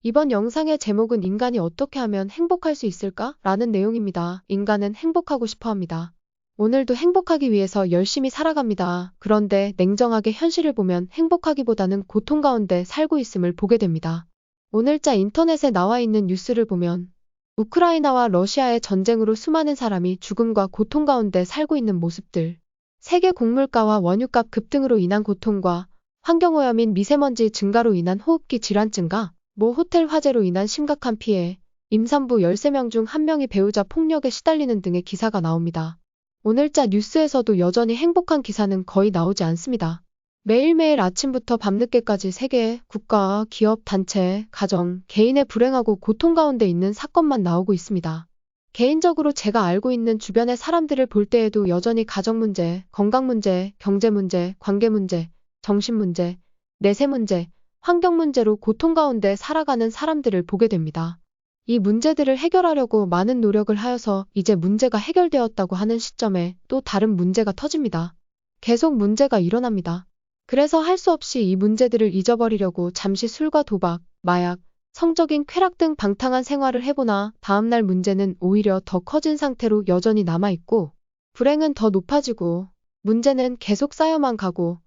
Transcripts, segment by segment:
이번 영상의 제목은 인간이 어떻게 하면 행복할 수 있을까? 라는 내용입니다. 인간은 행복하고 싶어 합니다. 오늘도 행복하기 위해서 열심히 살아갑니다. 그런데 냉정하게 현실을 보면 행복하기보다는 고통 가운데 살고 있음을 보게 됩니다. 오늘자 인터넷에 나와 있는 뉴스를 보면 우크라이나와 러시아의 전쟁으로 수많은 사람이 죽음과 고통 가운데 살고 있는 모습들, 세계 곡물가와 원유값 급등으로 인한 고통과 환경오염 및 미세먼지 증가로 인한 호흡기 질환 증가, 모 호텔 화재로 인한 심각한 피해, 임산부 13명 중 1명이 배우자 폭력에 시달리는 등의 기사가 나옵니다. 오늘자 뉴스에서도 여전히 행복한 기사는 거의 나오지 않습니다. 매일매일 아침부터 밤늦게까지 세계, 국가, 기업, 단체, 가정, 개인의 불행하고 고통 가운데 있는 사건만 나오고 있습니다. 개인적으로 제가 알고 있는 주변의 사람들을 볼 때에도 여전히 가정 문제, 건강 문제, 경제 문제, 관계 문제, 정신 문제, 내세 문제, 환경 문제로 고통 가운데 살아가는 사람들을 보게 됩니다. 이 문제들을 해결하려고 많은 노력을 하여서 이제 문제가 해결되었다고 하는 시점에 또 다른 문제가 터집니다. 계속 문제가 일어납니다. 그래서 할 수 없이 이 문제들을 잊어버리려고 잠시 술과 도박, 마약, 성적인 쾌락 등 방탕한 생활을 해보나 다음날 문제는 오히려 더 커진 상태로 여전히 남아있고 불행은 더 높아지고 문제는 계속 쌓여만 가고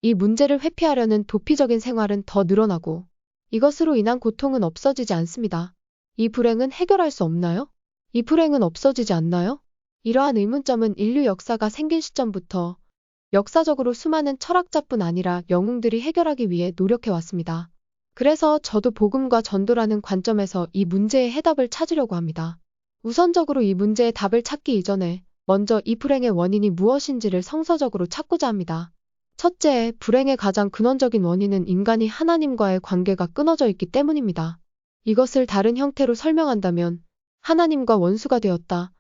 이 문제를 회피하려는 도피적인 생활은 더 늘어나고 이것으로 인한 고통은 없어지지 않습니다. 이 불행은 해결할 수 없나요? 이 불행은 없어지지 않나요? 이러한 의문점은 인류 역사가 생긴 시점부터 역사적으로 수많은 철학자뿐 아니라 영웅들이 해결하기 위해 노력해왔습니다. 그래서 저도 복음과 전도라는 관점에서 이 문제의 해답을 찾으려고 합니다. 우선적으로 이 문제의 답을 찾기 이전에 먼저 이 불행의 원인이 무엇인지를 성서적으로 찾고자 합니다. 첫째, 불행의 가장 근원적인 원인은 인간이 하나님과의 관계가 끊어져 있기 때문입니다. 이것을 다른 형태로 설명한다면 하나님과 원수가 되었다.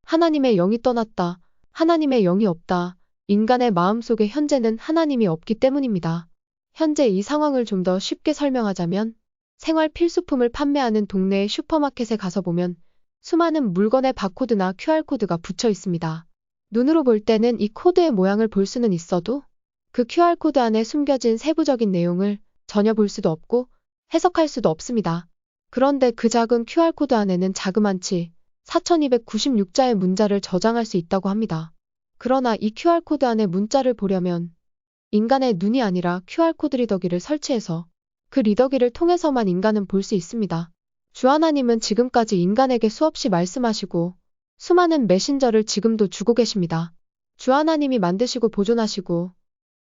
하나님의 영이 떠났다. 하나님의 영이 없다. 인간의 마음속에 현재는 하나님이 없기 때문입니다. 현재 이 상황을 좀 더 쉽게 설명하자면 생활 필수품을 판매하는 동네의 슈퍼마켓에 가서 보면 수많은 물건의 바코드나 QR코드가 붙여 있습니다. 눈으로 볼 때는 이 코드의 모양을 볼 수는 있어도 그 QR코드 안에 숨겨진 세부적인 내용을 전혀 볼 수도 없고 해석할 수도 없습니다. 그런데 그 작은 QR코드 안에는 자그만치 4296자의 문자를 저장할 수 있다고 합니다. 그러나 이 QR코드 안에 문자를 보려면 인간의 눈이 아니라 QR코드 리더기를 설치해서 그 리더기를 통해서만 인간은 볼 수 있습니다. 주 하나님은 지금까지 인간에게 수없이 말씀하시고 수많은 메신저를 지금도 주고 계십니다. 주 하나님이 만드시고 보존하시고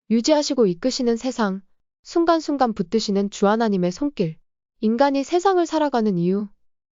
유지하시고 이끄시는 세상, 순간순간 붙드시는 주 하나님의 손길. 인간이 세상을 살아가는 이유,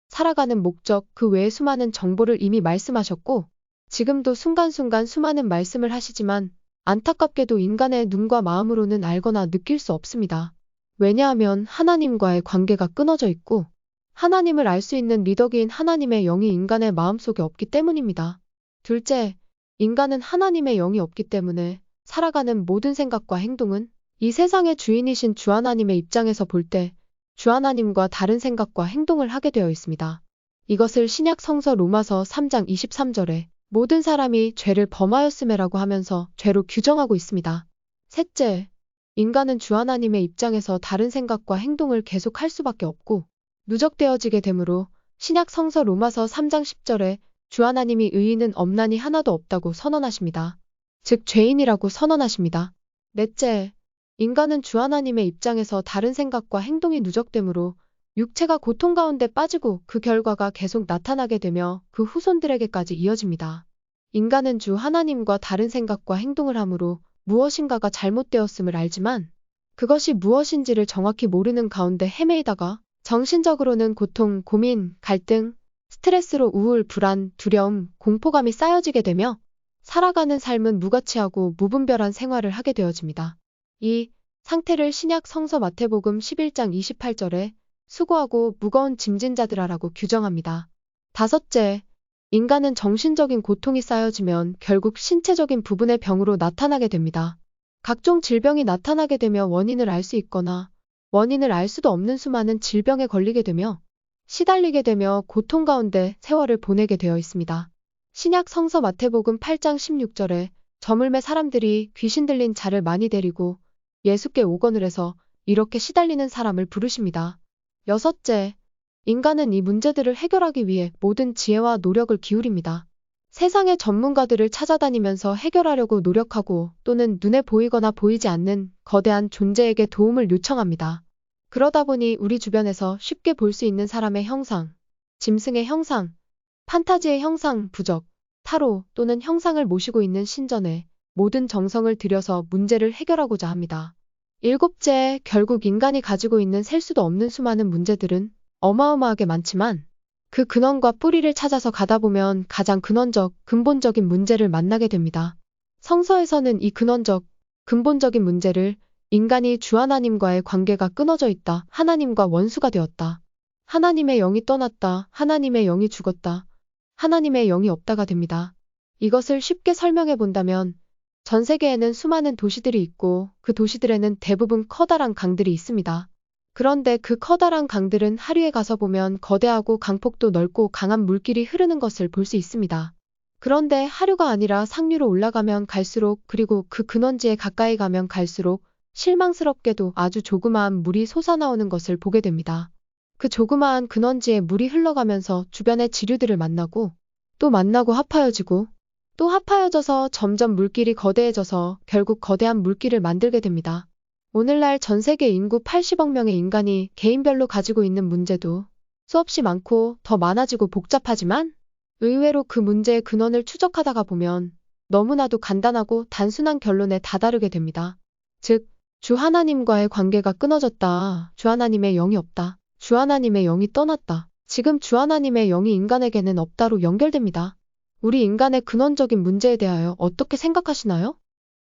살아가는 목적, 그 외의 수많은 정보를 이미 말씀하셨고 지금도 순간순간 수많은 말씀을 하시지만 안타깝게도 인간의 눈과 마음으로는 알거나 느낄 수 없습니다. 왜냐하면 하나님과의 관계가 끊어져 있고 하나님을 알 수 있는 리더기인 하나님의 영이 인간의 마음속에 없기 때문입니다. 둘째, 인간은 하나님의 영이 없기 때문에 살아가는 모든 생각과 행동은 이 세상의 주인이신 주 하나님의 입장에서 볼 때 주 하나님과 다른 생각과 행동을 하게 되어 있습니다. 이것을 신약 성서 로마서 3장 23절에 모든 사람이 죄를 범하였음에라고 하면서 죄로 규정하고 있습니다. 셋째, 인간은 주 하나님의 입장에서 다른 생각과 행동을 계속할 수밖에 없고 누적되어지게 되므로 신약 성서 로마서 3장 10절에 주 하나님이 의인은 없나니 하나도 없다고 선언하십니다. 즉 죄인이라고 선언하십니다. 넷째, 인간은 주 하나님의 입장에서 다른 생각과 행동이 누적되므로 육체가 고통 가운데 빠지고 그 결과가 계속 나타나게 되며 그 후손들에게까지 이어집니다. 인간은 주 하나님과 다른 생각과 행동을 함으로 무엇인가가 잘못되었음을 알지만 그것이 무엇인지를 정확히 모르는 가운데 헤매이다가 정신적으로는 고통, 고민, 갈등, 스트레스로 우울, 불안, 두려움, 공포감이 쌓여지게 되며 살아가는 삶은 무가치하고 무분별한 생활을 하게 되어집니다. 이 상태를 신약 성서 마태복음 11장 28절에 수고하고 무거운 짐진 자들아라고 규정합니다. 다섯째, 인간은 정신적인 고통이 쌓여지면 결국 신체적인 부분의 병으로 나타나게 됩니다. 각종 질병이 나타나게 되며 원인을 알 수 있거나 원인을 알 수도 없는 수많은 질병에 걸리게 되며 시달리게 되며 고통 가운데 세월을 보내게 되어 있습니다. 신약 성서 마태복음 8장 16절에 저물매 사람들이 귀신 들린 자를 많이 데리고 예수께 오건을 해서 이렇게 시달리는 사람을 부르십니다. 여섯째, 인간은 이 문제들을 해결하기 위해 모든 지혜와 노력을 기울입니다. 세상의 전문가들을 찾아다니면서 해결하려고 노력하고 또는 눈에 보이거나 보이지 않는 거대한 존재에게 도움을 요청합니다. 그러다 보니 우리 주변에서 쉽게 볼 수 있는 사람의 형상, 짐승의 형상, 판타지의 형상, 부적, 타로 또는 형상을 모시고 있는 신전에 모든 정성을 들여서 문제를 해결하고자 합니다. 일곱째, 결국 인간이 가지고 있는 셀 수도 없는 수많은 문제들은 어마어마하게 많지만 그 근원과 뿌리를 찾아서 가다 보면 가장 근원적, 근본적인 문제를 만나게 됩니다. 성서에서는 이 근원적, 근본적인 문제를 인간이 주 하나님과의 관계가 끊어져 있다, 하나님과 원수가 되었다, 하나님의 영이 떠났다, 하나님의 영이 죽었다, 하나님의 영이 없다가 됩니다. 이것을 쉽게 설명해 본다면 전 세계에는 수많은 도시들이 있고 그 도시들에는 대부분 커다란 강들이 있습니다. 그런데 그 커다란 강들은 하류에 가서 보면 거대하고 강폭도 넓고 강한 물길이 흐르는 것을 볼 수 있습니다. 그런데 하류가 아니라 상류로 올라가면 갈수록 그리고 그 근원지에 가까이 가면 갈수록 실망스럽게도 아주 조그마한 물이 솟아나오는 것을 보게 됩니다. 그 조그마한 근원지에 물이 흘러가면서 주변의 지류들을 만나고 또 만나고 합하여지고 또 합하여져서 점점 물길이 거대해져서 결국 거대한 물길을 만들게 됩니다. 오늘날 전 세계 인구 80억 명의 인간이 개인별로 가지고 있는 문제도 수없이 많고 더 많아지고 복잡하지만 의외로 그 문제의 근원을 추적하다가 보면 너무나도 간단하고 단순한 결론에 다다르게 됩니다. 즉, 주 하나님과의 관계가 끊어졌다. 주 하나님의 영이 없다. 주 하나님의 영이 떠났다. 지금 주 하나님의 영이 인간에게는 없다로 연결됩니다. 우리 인간의 근원적인 문제에 대하여 어떻게 생각하시나요?